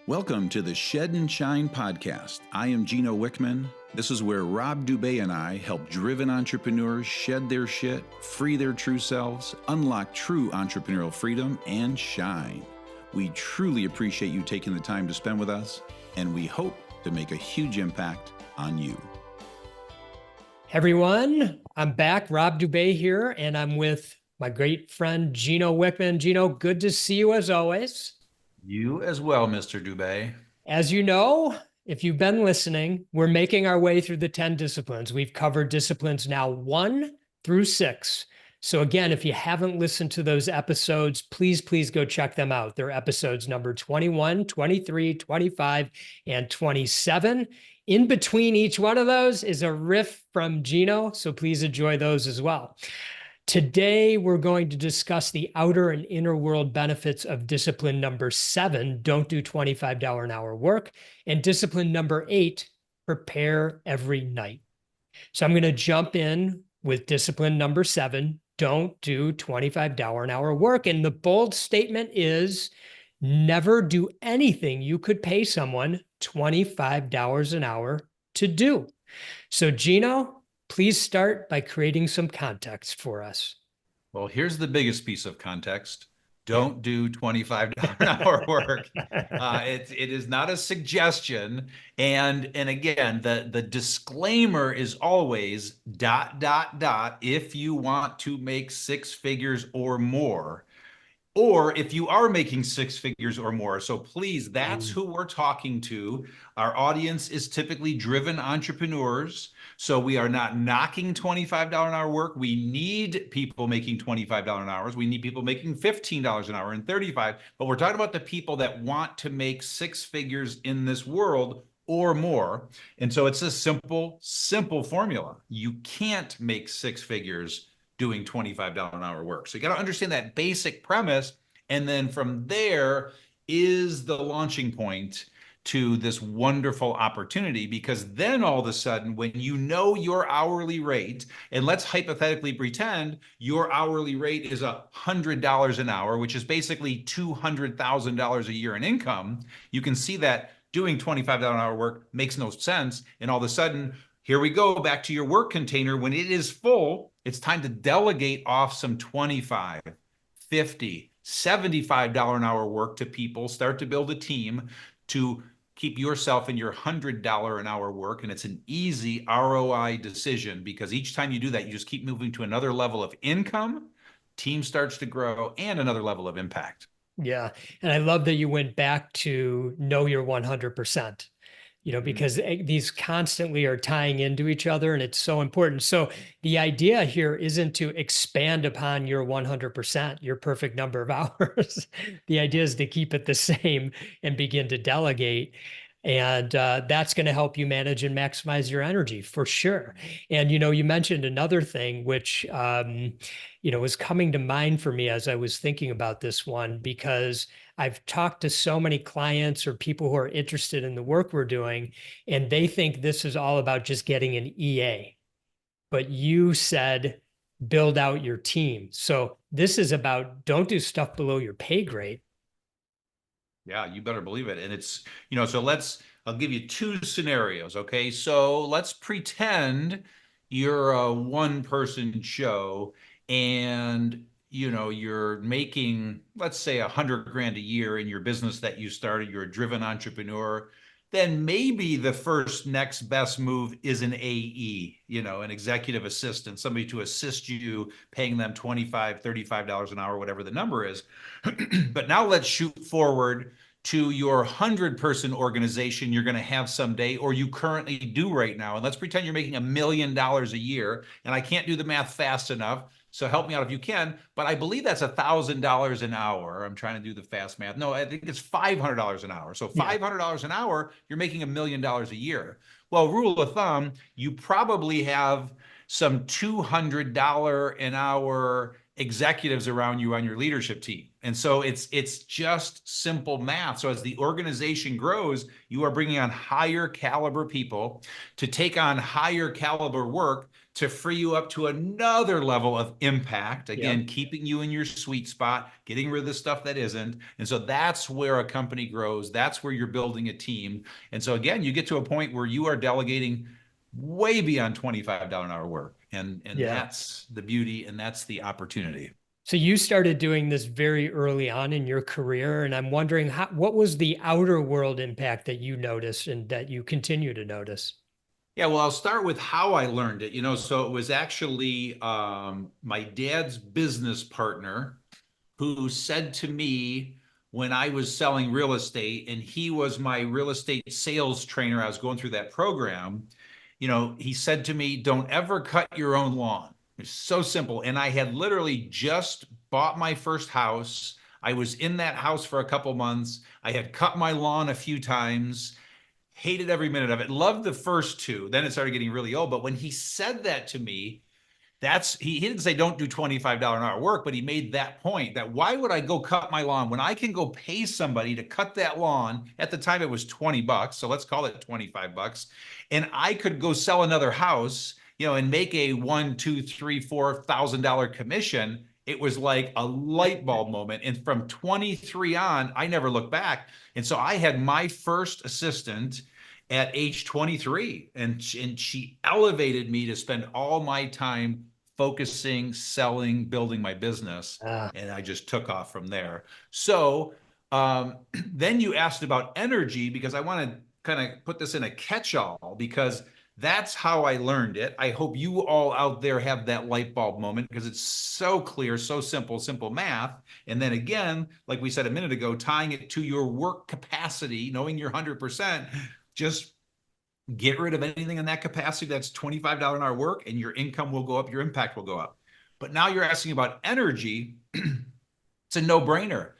Welcome to the Shed and Shine podcast. I am Gino Wickman. This is where Rob Dube and I help driven entrepreneurs shed their shit, free their true selves, unlock true entrepreneurial freedom, and shine. We truly appreciate you taking the time to spend with us, and we hope to make a huge impact on you. Hey everyone, I'm back. Rob Dube here, and I'm with my great friend Gino Wickman. Gino, good to see you as always. You as well, Mr. Dube. As you know, if you've been listening, we're making our way through the 10 disciplines. We've covered disciplines now 1 through 6. So again, if you haven't listened to those episodes, please go check them out. They're episodes number 21, 23, 25, and 27. In between each one of those is a riff from Gino, so please enjoy those as well. Today, we're going to discuss the outer and inner world benefits of discipline number 7, don't do $25 an hour work, and discipline number 8, prepare every night. So I'm going to jump in with discipline number 7, don't do $25 an hour work. And the bold statement is never do anything you could pay someone $25 an hour to do. So Gino, please start by creating some context for us. Well, here's the biggest piece of context. Don't do $25 an hour work. It is not a suggestion. And again, the disclaimer is always ... if you want to make 6 figures or more, or if you are making 6 figures or more. So please, that's who we're talking to. Our audience is typically driven entrepreneurs. So we are not knocking $25 an hour work. We need people making $25 an hour. We need people making $15 an hour and $35. But we're talking about the people that want to make 6 figures in this world or more. And so it's a simple formula. You can't make 6 figures doing $25 an hour work. So you got to understand that basic premise. And then from there is the launching point to this wonderful opportunity, because then all of a sudden, when you know your hourly rate, and let's hypothetically pretend your hourly rate is $100 an hour, which is basically $200,000 a year in income, you can see that doing $25 an hour work makes no sense. And all of a sudden, here we go back to your work container. When it is full, it's time to delegate off some $25, $50, $75 an hour work to people. Start to build a team to keep yourself in your $100 an hour work. And it's an easy ROI decision, because each time you do that, you just keep moving to another level of income, team starts to grow, and another level of impact. Yeah. And I love that you went back to know your 100%. Because these constantly are tying into each other, and it's so important. So the idea here isn't to expand upon your 100%, your perfect number of hours. The idea is to keep it the same and begin to delegate. And that's going to help you manage and maximize your energy for sure. And, you mentioned another thing, which, was coming to mind for me as I was thinking about this one, because I've talked to so many clients or people who are interested in the work we're doing, and they think this is all about just getting an EA. But you said, build out your team. So this is about don't do stuff below your pay grade. Yeah, you better believe it. And it's, so I'll give you 2 scenarios. Okay. So let's pretend you're a 1-person show and, you're making, let's say, $100,000 a year in your business that you started. You're a driven entrepreneur. Then maybe the next best move is an AE, an executive assistant, somebody to assist you, paying them $25, $35 an hour, whatever the number is. But now let's shoot forward to your 100-person organization you're going to have someday, or you currently do right now. And let's pretend you're making $1 million a year. And I can't do the math fast enough, so help me out if you can. But I believe that's $1,000 an hour. I'm trying to do the fast math. No, I think it's $500 an hour. So $500 an hour, you're making $1 million a year. Well, rule of thumb, you probably have some $200 an hour executives around you on your leadership team. And so it's just simple math. So as the organization grows, you are bringing on higher caliber people to take on higher caliber work to free you up to another level of impact. Again, Yep. keeping you in your sweet spot, getting rid of the stuff that isn't. And so that's where a company grows. That's where you're building a team. And so again, you get to a point where you are delegating way beyond $25 an hour work. And Yeah. that's the beauty and that's the opportunity. So you started doing this very early on in your career, and I'm wondering what was the outer world impact that you noticed and that you continue to notice? Yeah, well, I'll start with how I learned it. So it was actually my dad's business partner who said to me when I was selling real estate, and he was my real estate sales trainer. I was going through that program. He said to me, "Don't ever cut your own lawn." It's so simple. And I had literally just bought my first house. I was in that house for a couple months. I had cut my lawn a few times, hated every minute of it, loved the first two. Then it started getting really old. But when he said that to me, he didn't say don't do $25 an hour work, but he made that point that why would I go cut my lawn when I can go pay somebody to cut that lawn? At the time it was 20 bucks. So let's call it 25 bucks. And I could go sell another house, and make a one, two, three, $4,000 commission. It was like a light bulb moment. And from 23 on, I never looked back. And so I had my first assistant at age 23, and she elevated me to spend all my time focusing, selling, building my business. Ah, And I just took off from there. So then you asked about energy, because I want to kind of put this in a catch-all, because that's how I learned it. I hope you all out there have that light bulb moment, because it's so clear, so simple math. And then again, like we said a minute ago, tying it to your work capacity, knowing you're 100%, just get rid of anything in that capacity that's $25 an hour work, and your income will go up, your impact will go up. But now you're asking about energy. It's a no-brainer.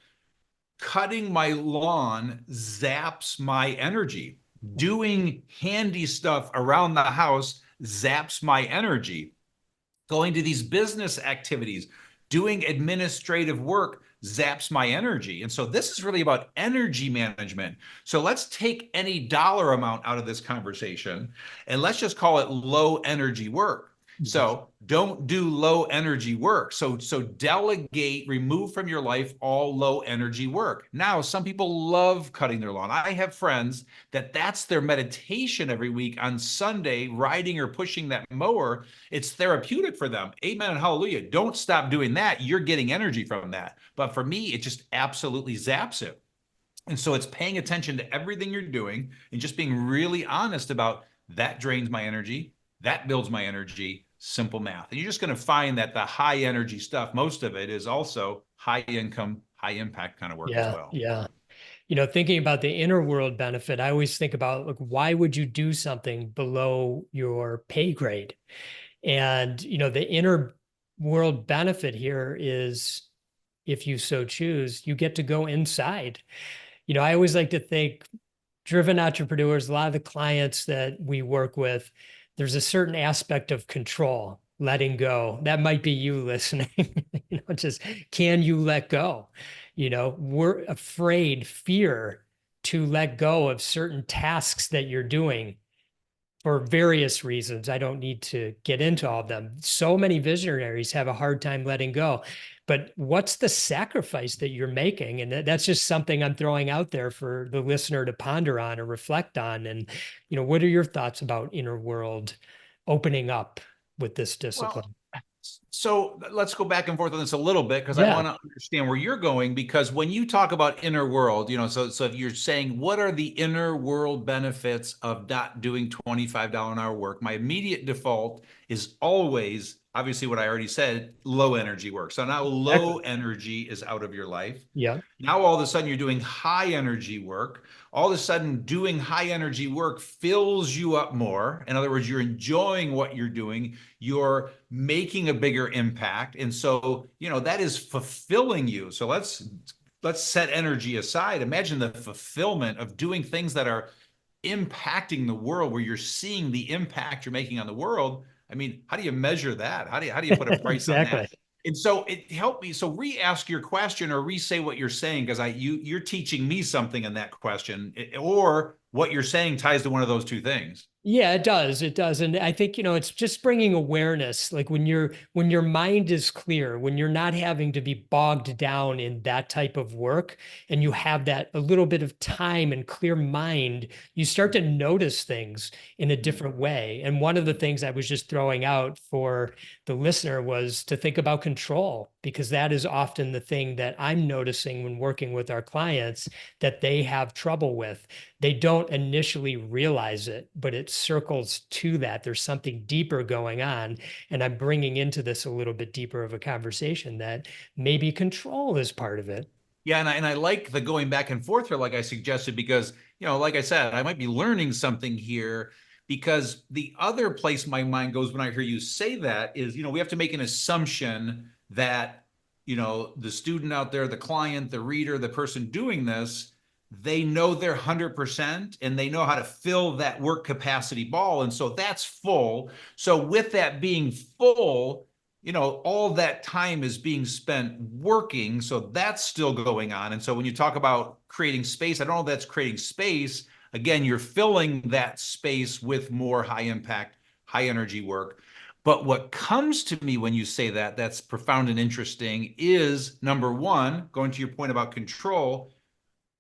Cutting my lawn zaps my energy. Doing handy stuff around the house zaps my energy. Going to these business activities, doing administrative work zaps my energy. And so this is really about energy management. So let's take any dollar amount out of this conversation and let's just call it low energy work. So don't do low energy work. So delegate, remove from your life all low energy work. Now, some people love cutting their lawn. I have friends that's their meditation every week on Sunday, riding or pushing that mower. It's therapeutic for them. Amen and hallelujah. Don't stop doing that. You're getting energy from that. But for me, it just absolutely zaps it. And so it's paying attention to everything you're doing and just being really honest about that drains my energy, that builds my energy, simple math. And you're just going to find that the high energy stuff, most of it is also high income, high impact kind of work as yeah, well. yeah. Thinking about the inner world benefit, I always think about, like, why would you do something below your pay grade? And, the inner world benefit here is, if you so choose, you get to go inside. I always like to think driven entrepreneurs, a lot of the clients that we work with, there's a certain aspect of control, letting go. That might be you listening. Just can you let go? We're afraid, fear to let go of certain tasks that you're doing for various reasons. I don't need to get into all of them. So many visionaries have a hard time letting go. But what's the sacrifice that you're making? And that's just something I'm throwing out there for the listener to ponder on or reflect on. And, what are your thoughts about inner world opening up with this Well, discipline? so let's go back and forth on this a little bit, because I Yeah. want to understand where you're going. Because when you talk about inner world, so if you're saying what are the inner world benefits of not doing $25 an hour work, my immediate default is always obviously what I already said, low energy work. So now low Exactly. energy is out of your life. Yeah. Now all of a sudden you're doing high energy work. All of a sudden doing high energy work fills you up more. In other words, you're enjoying what you're doing. You're making a bigger impact. And so, that is fulfilling you. So let's set energy aside. Imagine the fulfillment of doing things that are impacting the world, where you're seeing the impact you're making on the world. I mean, how do you measure that? How do you put a price on Exactly. that? And so it helped me. So re-ask your question or re-say what you're saying, because you're teaching me something in that question, or what you're saying ties to one of those two things. Yeah, it does. It does. And I think, it's just bringing awareness. Like when your mind is clear, when you're not having to be bogged down in that type of work, and you have that a little bit of time and clear mind, you start to notice things in a different way. And one of the things I was just throwing out for the listener was to think about control, because that is often the thing that I'm noticing when working with our clients that they have trouble with. They don't initially realize it, but it circles to that. There's something deeper going on. And I'm bringing into this a little bit deeper of a conversation that maybe control is part of it. Yeah, and I like the going back and forth here, like I suggested, because, like I said, I might be learning something here, because the other place my mind goes when I hear you say that is, we have to make an assumption that, the student out there, the client, the reader, the person doing this, they know they're 100% and they know how to fill that work capacity ball. And so that's full. So with that being full, all that time is being spent working. So that's still going on. And so when you talk about creating space, I don't know if that's creating space. Again, you're filling that space with more high impact, high energy work. But what comes to me when you say that, that's profound and interesting, is number one, going to your point about control.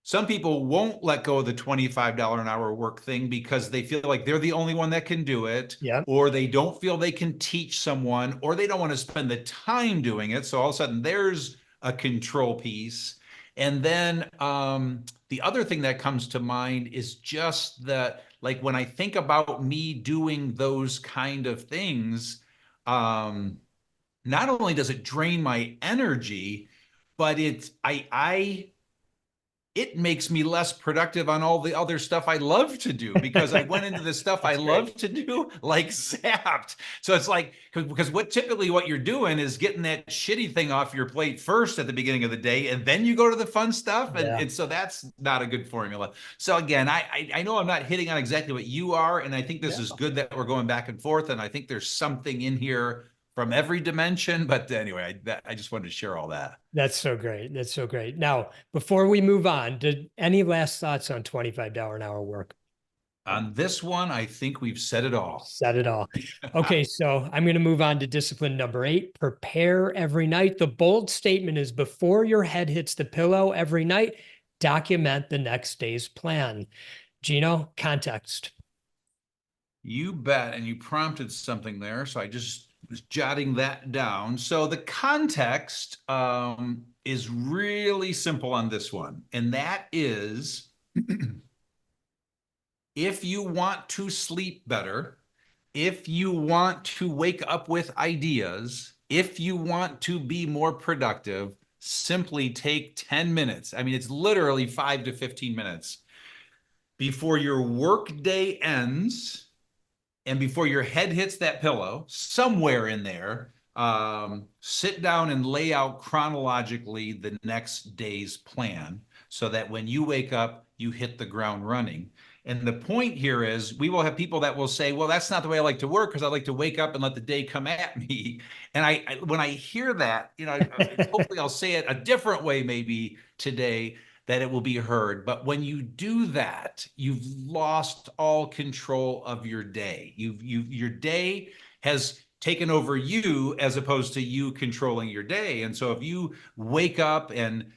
Some people won't let go of the $25 an hour work thing because they feel like they're the only one that can do it, Yeah. or they don't feel they can teach someone, or they don't want to spend the time doing it. So all of a sudden there's a control piece. And then the other thing that comes to mind is just that, like, when I think about me doing those kind of things, not only does it drain my energy, but it makes me less productive on all the other stuff I love to do, because I went into the stuff I That's great. love to do like zapped. So it's like, because what you're doing is getting that shitty thing off your plate first at the beginning of the day, and then you go to the fun stuff. And, Yeah. and so that's not a good formula. So again, I know I'm not hitting on exactly what you are. And I think this is No. good that we're going back and forth. And I think there's something in here from every dimension. But anyway, I just wanted to share all that. That's so great. That's so great. Now, before we move on, did any last thoughts on $25 an hour work? On this one, I think we've said it all. Said it all. Okay, so I'm going to move on to discipline number 8. Prepare every night. The bold statement is before your head hits the pillow every night, document the next day's plan. Gino, context. You bet. And you prompted something there. So I just was jotting that down. So the context is really simple on this one. And that is if you want to sleep better, if you want to wake up with ideas, if you want to be more productive, simply take 10 minutes. I mean, it's literally 5 to 15 minutes before your work day ends and before your head hits that pillow, somewhere in there, sit down and lay out chronologically the next day's plan, so that when you wake up, you hit the ground running. And the point here is, we will have people that will say, well, that's not the way I like to work, because I like to wake up and let the day come at me. And when I hear that, hopefully I'll say it a different way maybe today, that it will be heard. But when you do that, you've lost all control of your day. Your day has taken over you, as opposed to you controlling your day. And so if you wake up and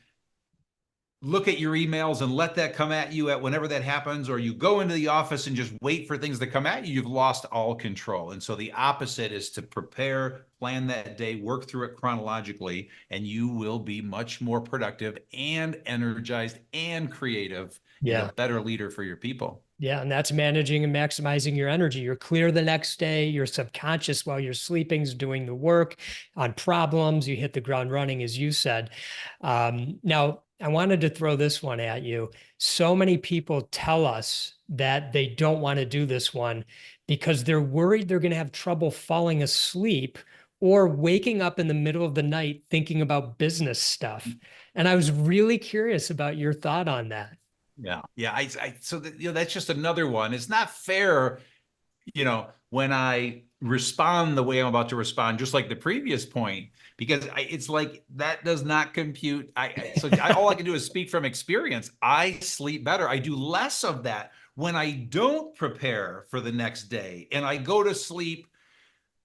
look at your emails and let that come at you at whenever that happens, or you go into the office and just wait for things to come at you, you've lost all control. And so the opposite is to prepare, plan that day, work through it chronologically, and you will be much more productive and energized and creative, and a Yeah. better leader for your people. Yeah, and that's managing and maximizing your energy. You're clear the next day. Your subconscious, while you're sleeping, is doing the work on problems. You hit the ground running, as you said. Now, I wanted to throw this one at you. So many people tell us that they don't want to do this one because they're worried they're going to have trouble falling asleep or waking up in the middle of the night thinking about business stuff. And I was really curious about your thought on that. Yeah. Yeah. So that, that's just another one. It's not fair. when I respond the way I'm about to respond, just like the previous point, because it's like that does not compute. All I can do is speak from experience. I sleep better. I do less of that when I don't prepare for the next day and I go to sleep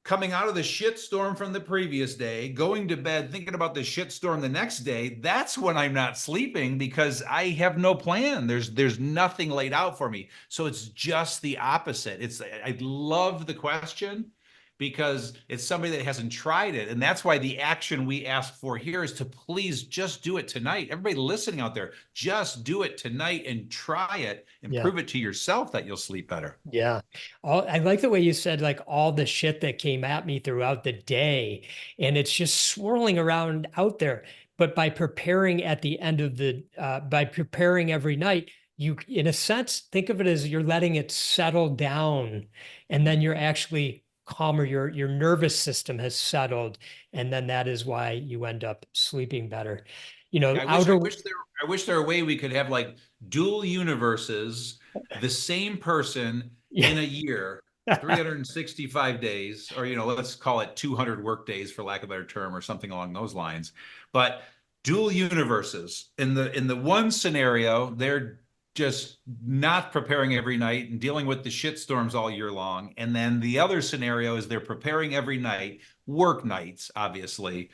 coming out of the shit storm from the previous day, going to bed, thinking about the shit storm the next day. That's when I'm not sleeping because I have no plan. There's nothing laid out for me. So it's just the opposite. I love the question because it's somebody that hasn't tried it. And that's why the action we ask for here is to please just do it tonight. Everybody listening out there, just do it tonight and try it and Yeah. prove it to yourself that you'll sleep better. Yeah. I like the way you said, like, all the shit that came at me throughout the day, and it's just swirling around out there. But by preparing at the end of by preparing every night, you, in a sense, think of it as you're letting it settle down, and then you're actually calmer. Your nervous system has settled, and then that is why you end up sleeping better. I wish I Outer, wish there I wish there were a way we could have like dual universes, the same person yeah. in a year, 365 days, or let's call it 200 work days for lack of a better term, or something along those lines. But dual universes. In the one scenario, they're just not preparing every night and dealing with the shit storms all year long. And then the other scenario is they're preparing every night, work nights, obviously.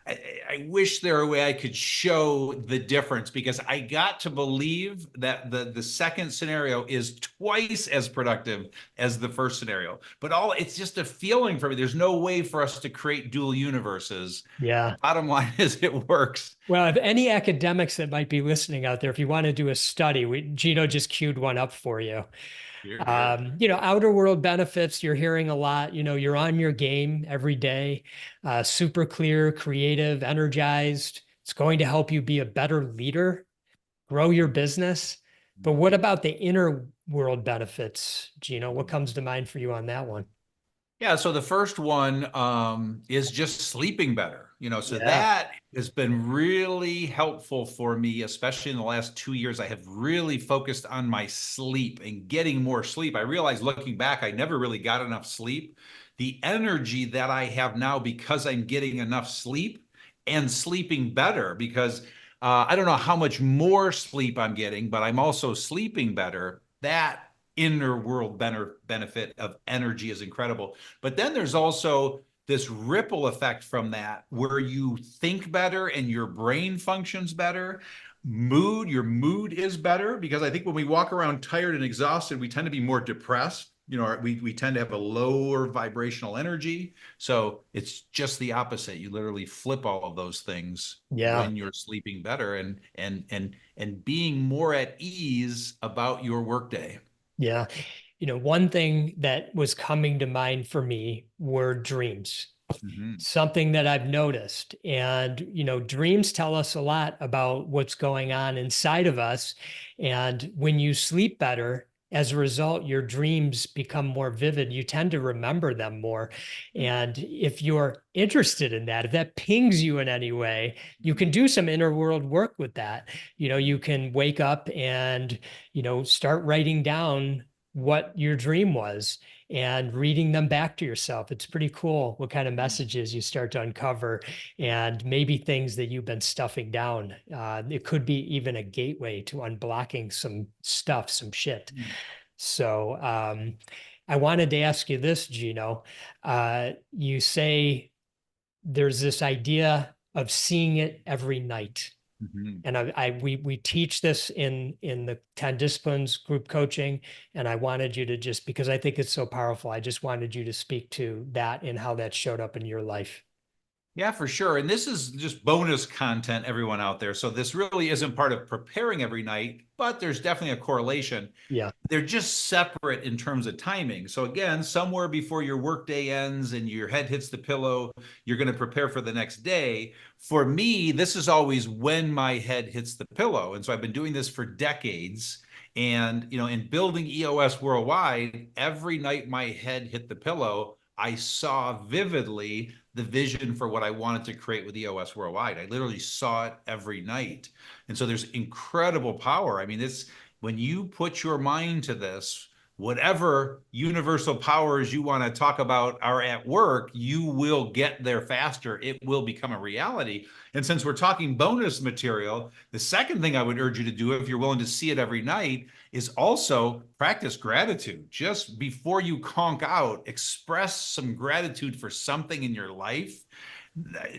I wish there were a way I could show the difference because I got to believe that the second scenario is twice as productive as the first scenario. But it's just a feeling for me. There's no way for us to create dual universes. Yeah. Bottom line is it works. Well, if any academics that might be listening out there, if you want to do a study, Gino just queued one up for you. Here, here. Outer world benefits, you're hearing a lot. You're on your game every day, super clear, creative, energized. It's going to help you be a better leader, grow your business. But what about the inner world benefits, Gino? What comes to mind for you on that one? Yeah, so the first one is just sleeping better. So Yeah. that has been really helpful for me, especially in the last 2 years. I have really focused on my sleep and getting more sleep. I realized looking back, I never really got enough sleep. The energy that I have now because I'm getting enough sleep and sleeping better because I don't know how much more sleep I'm getting, but I'm also sleeping better. That inner world benefit of energy is incredible. But then there's also this ripple effect from that where you think better and your brain functions better. Your mood is better because I think when we walk around tired and exhausted, we tend to be more depressed. We tend to have a lower vibrational energy. So it's just the opposite. You literally flip all of those things Yeah. when you're sleeping better and being more at ease about your workday. Yeah. One thing that was coming to mind for me were dreams. Mhm. Something that I've noticed. And, dreams tell us a lot about what's going on inside of us. And when you sleep better, as a result, your dreams become more vivid. You tend to remember them more. And if you're interested in that, if that pings you in any way, you can do some inner world work with that. You can wake up and, start writing down what your dream was and reading them back to yourself. It's pretty cool what kind of messages you start to uncover and maybe things that you've been stuffing down. It could be even a gateway to unblocking some stuff, some shit. So I wanted to ask you this, Gino. You say there's this idea of seeing it every night. Mhm. And we teach this in the 10 disciplines group coaching. And I wanted you to just, because I think it's so powerful, I just wanted you to speak to that and how that showed up in your life. Yeah, for sure. And this is just bonus content, everyone out there. So this really isn't part of preparing every night, but there's definitely a correlation. Yeah. They're just separate in terms of timing. So again, somewhere before your workday ends and your head hits the pillow, you're going to prepare for the next day. For me, this is always when my head hits the pillow. And so I've been doing this for decades. And, in building EOS worldwide, every night my head hit the pillow, I saw vividly the vision for what I wanted to create with EOS worldwide. I literally saw it every night. And so there's incredible power. I mean, when you put your mind to this, whatever universal powers you want to talk about are at work, you will get there faster. It will become a reality. And since we're talking bonus material, the second thing I would urge you to do, if you're willing to see it every night, is also practice gratitude. Just before you conk out, express some gratitude for something in your life.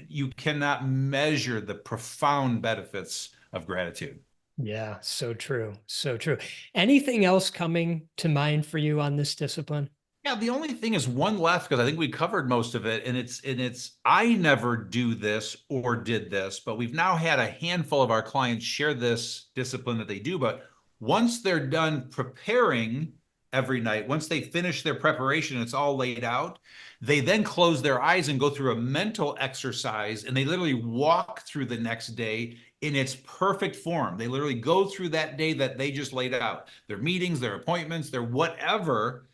You cannot measure the profound benefits of gratitude. Yeah, so true. So true. Anything else coming to mind for you on this discipline? Yeah, the only thing is one left, because I think we covered most of it. And it's I never do this or did this, but we've now had a handful of our clients share this discipline that they do. But once they're done preparing every night, once they finish their preparation, it's all laid out, they then close their eyes and go through a mental exercise, and they literally walk through the next day in its perfect form. They literally go through that day that they just laid out, their meetings, their appointments, their whatever,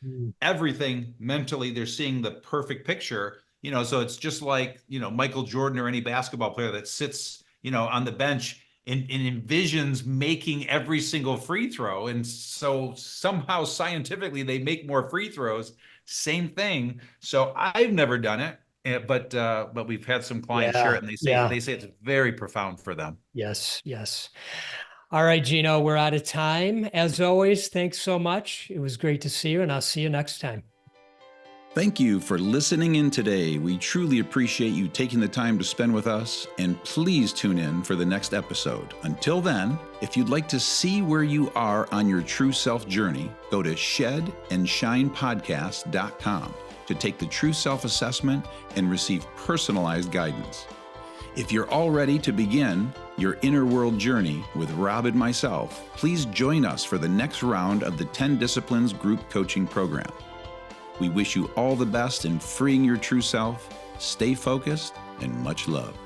everything mentally, they're seeing the perfect picture. So it's just like, Michael Jordan or any basketball player that sits, on the bench and envisions making every single free throw. And so somehow scientifically they make more free throws. Same thing. So I've never done it. But we've had some clients share it, and they say it's very profound for them. Yes, yes. All right, Gino, we're out of time. As always, thanks so much. It was great to see you, and I'll see you next time. Thank you for listening in today. We truly appreciate you taking the time to spend with us, and please tune in for the next episode. Until then, if you'd like to see where you are on your true self journey, go to shedandShinePodcast.com to take the true self-assessment and receive personalized guidance. If you're all ready to begin your inner world journey with Rob and myself, please join us for the next round of the 10 Disciplines Group Coaching Program. We wish you all the best in freeing your true self. Stay focused, and much love.